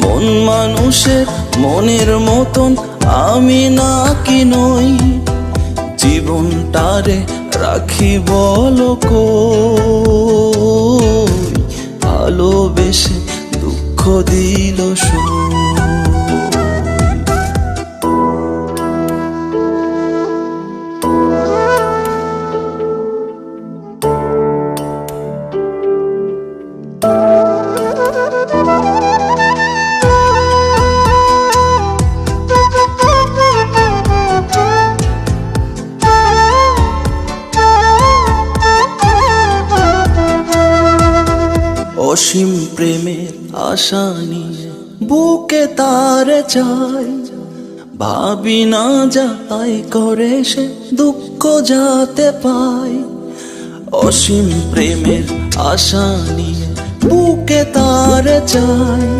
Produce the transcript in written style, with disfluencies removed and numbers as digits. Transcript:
মন মানুষের মনের মতন আমি নাকি নই, জীবনটারে রাখি বলো কই, ভালোবেসে দুঃখ দিল সই। অসীম প্রেমের আশা নিয়ে বুকে তার চাই, ভাবি না যাই করে সে দুঃখ যাতে পায়। অসীম প্রেমের আশা নিয়ে বুকে তার চাই।